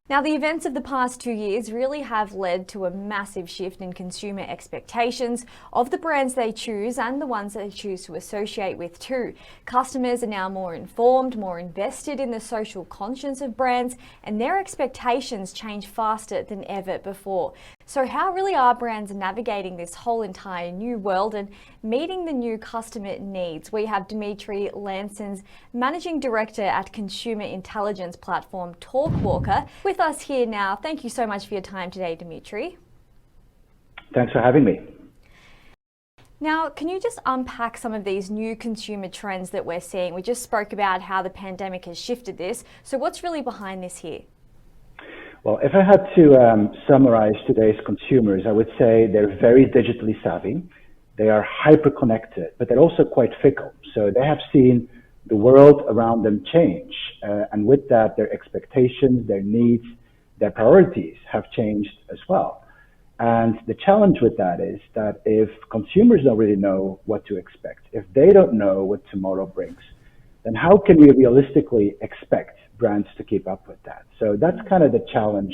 Now, the events of the past 2 years really have led to a massive shift in consumer expectations of the brands they choose and the ones they choose to associate with too. Customers are now more informed, more invested in the social conscience of brands, and their expectations change faster than ever before. So how really are brands navigating this whole entire new world and meeting the new customer needs? We have Dimitri Lansons, Managing Director at consumer intelligence platform Talkwalker, with us here now. Thank you so much for your time today, Dimitri. Thanks for having me. Now, can you just unpack some of these new consumer trends that we're seeing? We just spoke about how the pandemic has shifted this. So what's really behind this here? Well, if I had to summarize today's consumers, I would say they're very digitally savvy. They are hyper-connected, but they're also quite fickle. So they have seen the world around them change. And with that, their expectations, their needs, their priorities have changed as well. And the challenge with that is that if consumers don't really know what to expect, if they don't know what tomorrow brings, then how can we realistically expect brands to keep up with that? So that's kind of the challenge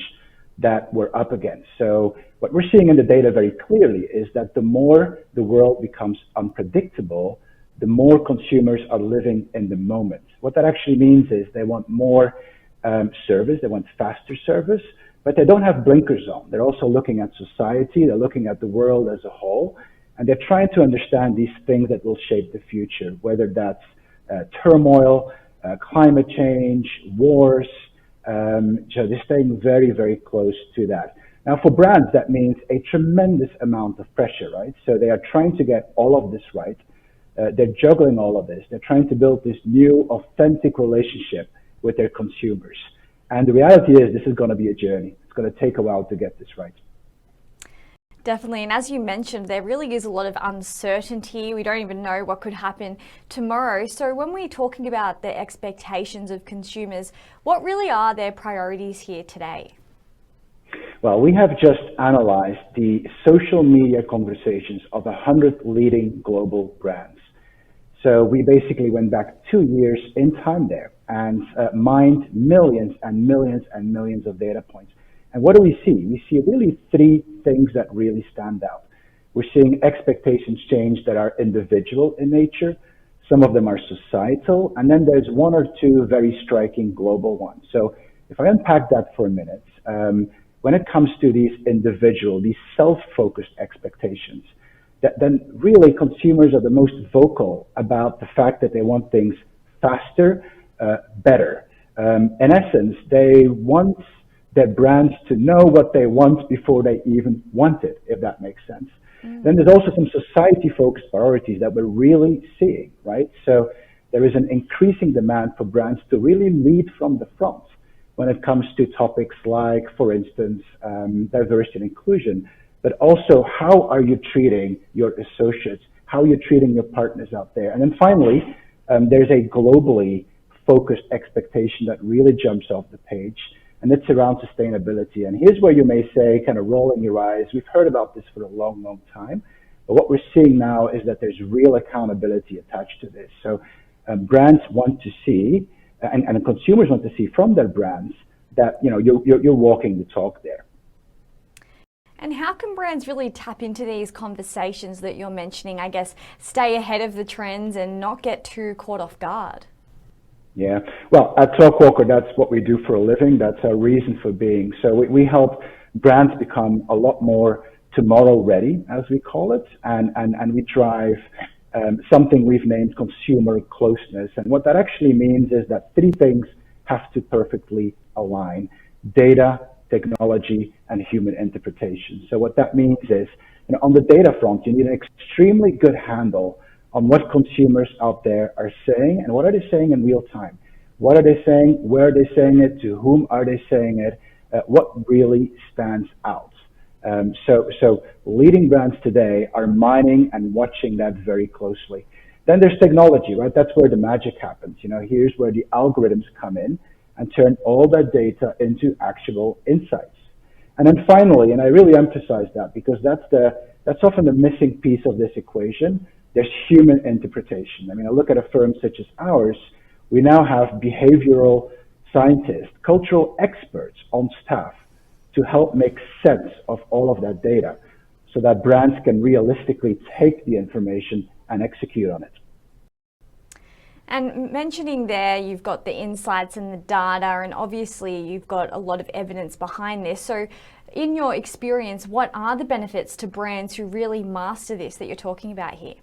that we're up against. So what we're seeing in the data very clearly is that the more the world becomes unpredictable, the more consumers are living in the moment. What that actually means is they want more service, they want faster service, but they don't have blinkers on. They're also looking at society, they're looking at the world as a whole, and they're trying to understand these things that will shape the future, whether that's turmoil, climate change, wars. So they're staying very, very close to that. Now for brands, that means a tremendous amount of pressure, right? So they are trying to get all of this right. They're juggling all of this. They're trying to build this new, authentic relationship with their consumers. And the reality is this is going to be a journey. It's going to take a while to get this right. Definitely. And as you mentioned, there really is a lot of uncertainty. We don't even know what could happen tomorrow. So when we're talking about the expectations of consumers, what really are their priorities here today? Well, we have just analyzed the social media conversations of 100 leading global brands. So we basically went back 2 years in time there and mined millions and millions and millions of data points. And what do we see? We see really three things that really stand out. We're seeing expectations change that are individual in nature. Some of them are societal. And then there's one or two very striking global ones. So if I unpack that for a minute, when it comes to these individual, these self-focused expectations, then really consumers are the most vocal about the fact that they want things faster, better. In essence, they want their brands to know what they want before they even want it, if that makes sense. Then there's also some society-focused priorities that we're really seeing, right? So there is an increasing demand for brands to really lead from the front when it comes to topics like, for instance, diversity and inclusion, but also how are you treating your associates, how are you treating your partners out there? And then finally, there's a globally focused expectation that really jumps off the page, and it's around sustainability. And here's where you may say, kind of rolling your eyes, we've heard about this for a long, long time, but what we're seeing now is that there's real accountability attached to this. So brands want to see, and consumers want to see from their brands that you're walking the talk there. And how can brands really tap into these conversations that you're mentioning, I guess, stay ahead of the trends and not get too caught off guard? Yeah, well, at Talkwalker, that's what we do for a living. That's our reason for being. So we help brands become a lot more tomorrow ready, as we call it, and we drive something we've named consumer closeness. And what that actually means is that three things have to perfectly align: data, technology, and human interpretation. So what that means is, on the data front, you need an extremely good handle on what consumers out there are saying, and what are they saying in real time. What are they saying? Where are they saying it? To whom are they saying it? What really stands out? So leading brands today are mining and watching that very closely. Then there's technology, right? That's where the magic happens. Here's where the algorithms come in and turn all that data into actual insights. And then finally, and I really emphasize that because that's often the missing piece of this equation, there's human interpretation. I look at a firm such as ours, we now have behavioral scientists, cultural experts on staff to help make sense of all of that data so that brands can realistically take the information and execute on it. And mentioning there, you've got the insights and the data, and obviously you've got a lot of evidence behind this. So in your experience, what are the benefits to brands who really master this that you're talking about here?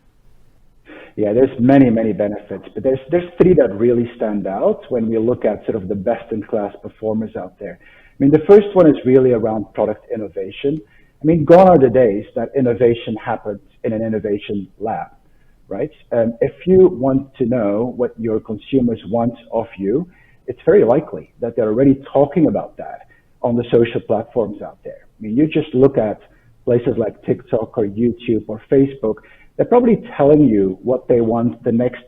Yeah, there's many, many benefits, but there's three that really stand out when we look at sort of the best-in-class performers out there. I mean, the first one is really around product innovation. I mean, gone are the days that innovation happens in an innovation lab, right? If you want to know what your consumers want of you, it's very likely that they're already talking about that on the social platforms out there. I mean, you just look at places like TikTok or YouTube or Facebook, they're probably telling you what they want the next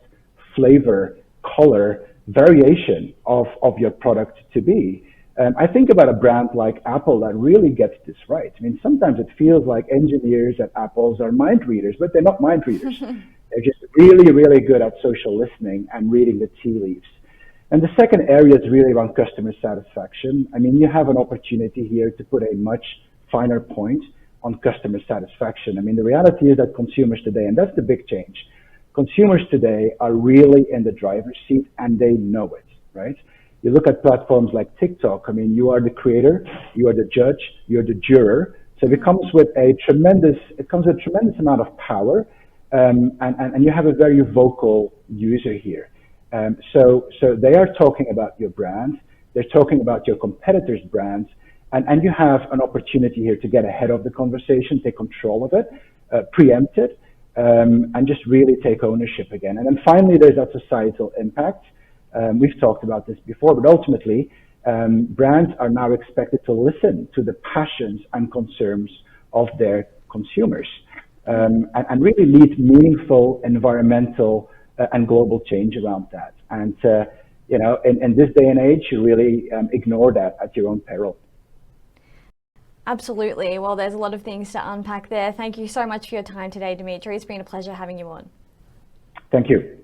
flavor, color, variation of your product to be. I think about a brand like Apple that really gets this right. I mean, sometimes it feels like engineers at Apple are mind readers, but they're not mind readers. They're just really, really good at social listening and reading the tea leaves. And the second area is really around customer satisfaction. I mean, you have an opportunity here to put a much finer point on customer satisfaction. I mean, the reality is that consumers today, and that's the big change, consumers today are really in the driver's seat and they know it, right? You look at platforms like TikTok, I mean, you are the creator, you are the judge, you're the juror. So it comes with a tremendous amount of power, and you have a very vocal user here. So they are talking about your brand, they're talking about your competitors' brands, and you have an opportunity here to get ahead of the conversation, take control of it, preempt it, and just really take ownership again. And then finally, there's that societal impact. We've talked about this before, but ultimately, brands are now expected to listen to the passions and concerns of their consumers, and really lead meaningful environmental and global change around that. And you know, in this day and age, you really ignore that at your own peril. Absolutely. Well, there's a lot of things to unpack there. Thank you so much for your time today, Dimitri. It's been a pleasure having you on. Thank you.